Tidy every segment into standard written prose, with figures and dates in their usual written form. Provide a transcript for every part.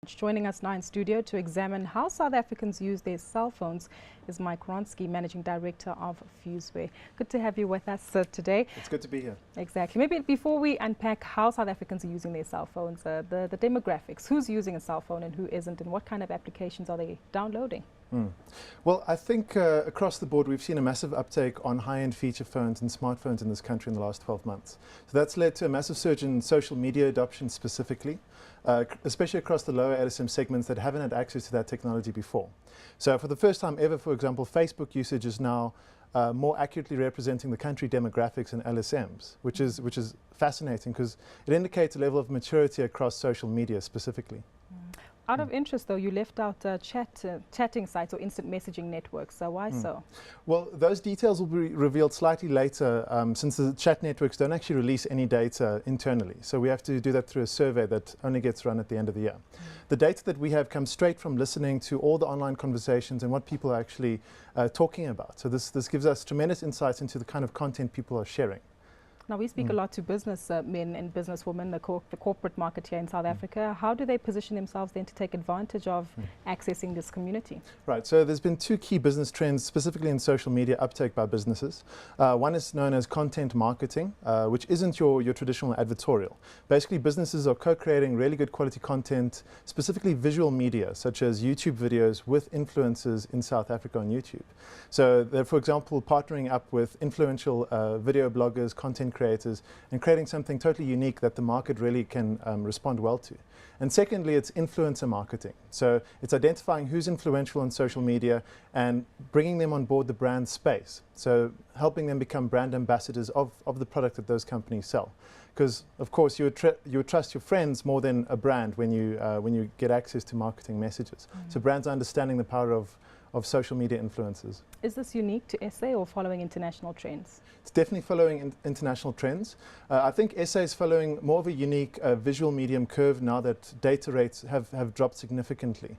Joining us now in studio to examine how South Africans use their cell phones is Mike Wronski, Managing Director of Fuseware. Good to have you with us today. It's good to be here. Exactly. Maybe before we unpack how South Africans are using their cell phones, the demographics, who's using a cell phone and who isn't, and what kind of applications are they downloading? Well, I think across the board we've seen a massive uptake on high-end feature phones and smartphones in this country in the last 12 months. So that's led to a massive surge in social media adoption specifically, especially across the lower LSM segments that haven't had access to that technology before. So for the first time ever, for example, Facebook usage is now more accurately representing the country demographics and LSMs, which is fascinating because it indicates a level of maturity across social media specifically. Out of interest, though, you left out chatting sites or instant messaging networks. So why so? Well, those details will be revealed slightly later since the chat networks don't actually release any data internally. So we have to do that through a survey that only gets run at the end of the year. The data that we have comes straight from listening to all the online conversations and what people are actually talking about. So this gives us tremendous insights into the kind of content people are sharing. Now, we speak a lot to business men and businesswomen, the corporate market here in South Africa. How do they position themselves then to take advantage of accessing this community? Right, so there's been two key business trends, specifically in social media uptake by businesses. One is known as content marketing, which isn't your traditional advertorial. Basically, businesses are co-creating really good quality content, specifically visual media, such as YouTube videos with influencers in South Africa on YouTube. So they're, for example, partnering up with influential video bloggers, content creators, and creating something totally unique that the market really can respond well to. And secondly, it's influencer marketing. So it's identifying who's influential on social media and bringing them on board the brand space. So helping them become brand ambassadors of the product that those companies sell. Because, of course, you would trust your friends more than a brand when you get access to marketing messages. So brands are understanding the power of social media influencers. Is this unique to SA or following international trends? It's definitely following international trends. I think SA is following more of a unique visual medium curve now that data rates have dropped significantly.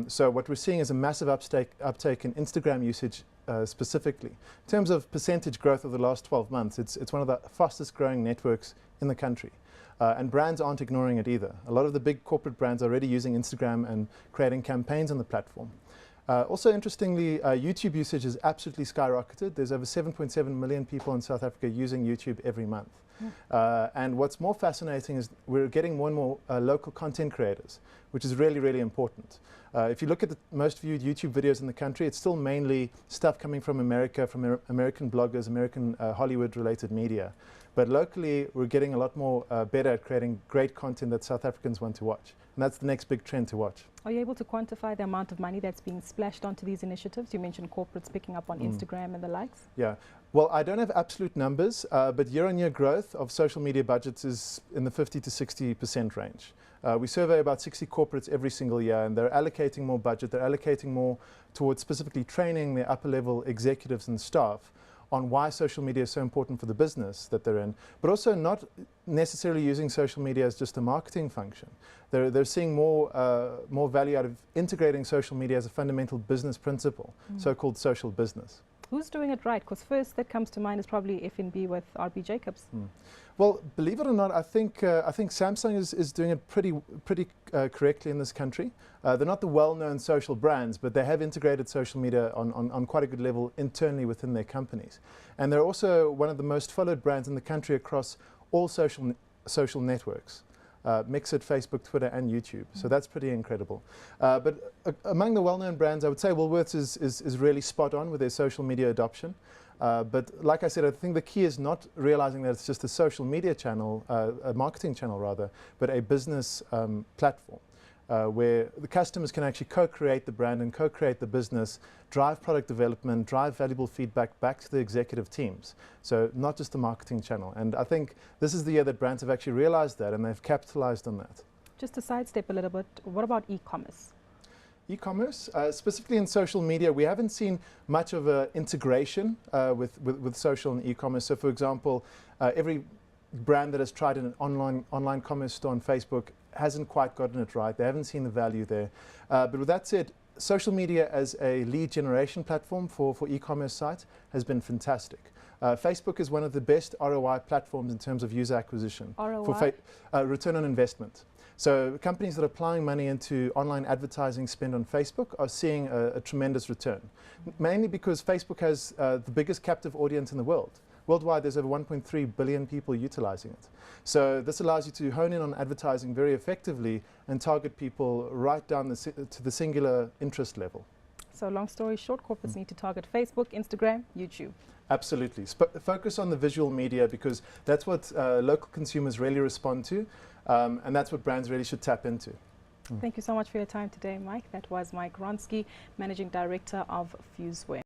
So what we're seeing is a massive uptake in Instagram usage specifically. In terms of percentage growth over the last 12 months, it's one of the fastest growing networks in the country. And brands aren't ignoring it either. A lot of the big corporate brands are already using Instagram and creating campaigns on the platform. Also interestingly, YouTube usage has absolutely skyrocketed. There's over 7.7 million people in South Africa using YouTube every month. And what's more fascinating is we're getting more and more local content creators, which is really, really important. If you look at the most viewed YouTube videos in the country, it's still mainly stuff coming from America, from American bloggers, American Hollywood-related media. But locally, we're getting a lot more better at creating great content that South Africans want to watch. And that's the next big trend to watch. Are you able to quantify the amount of money that's being splashed onto these initiatives? You mentioned corporates picking up on Instagram and the likes. Yeah. Well, I don't have absolute numbers, but year-on-year growth of social media budgets is in the 50 to 60% range. We survey about 60 corporates every single year, and they're allocating more budget. They're allocating more towards specifically training their upper-level executives and staff on why social media is so important for the business that they're in, but also not necessarily using social media as just a marketing function. They're seeing more value out of integrating social media as a fundamental business principle, so-called social business. Who's doing it right? Because first that comes to mind is probably F&B with RB Jacobs. Well, believe it or not, I think Samsung is doing it pretty correctly in this country. They're not the well-known social brands, but they have integrated social media on quite a good level internally within their companies. And they're also one of the most followed brands in the country across all social networks. Mix it, Facebook, Twitter, and YouTube. So that's pretty incredible. But among the well-known brands, I would say Woolworths is really spot on with their social media adoption. But like I said, I think the key is not realizing that it's just a social media channel, a marketing channel rather, but a business platform where the customers can actually co-create the brand and co-create the business, drive product development, drive valuable feedback back to the executive teams. So not just a marketing channel. And I think this is the year that brands have actually realized that and they've capitalized on that. Just to sidestep a little bit, what about e-commerce? E-commerce, specifically in social media, we haven't seen much of an integration with social and e-commerce. So for example, every brand that has tried an online commerce store on Facebook hasn't quite gotten it right. They haven't seen the value there. But with that said, social media as a lead generation platform for e-commerce sites has been fantastic. Facebook is one of the best ROI platforms in terms of user acquisition. ROI? For return on investment. So companies that are applying money into online advertising spend on Facebook are seeing a tremendous return, mainly because Facebook has the biggest captive audience in the world. Worldwide, there's over 1.3 billion people utilizing it. So this allows you to hone in on advertising very effectively and target people right down to the singular interest level. So long story short, corporates need to target Facebook, Instagram, YouTube. Absolutely. Focus on the visual media because that's what local consumers really respond to, and that's what brands really should tap into. Thank you so much for your time today, Mike. That was Mike Wronski, Managing Director of Fuseware.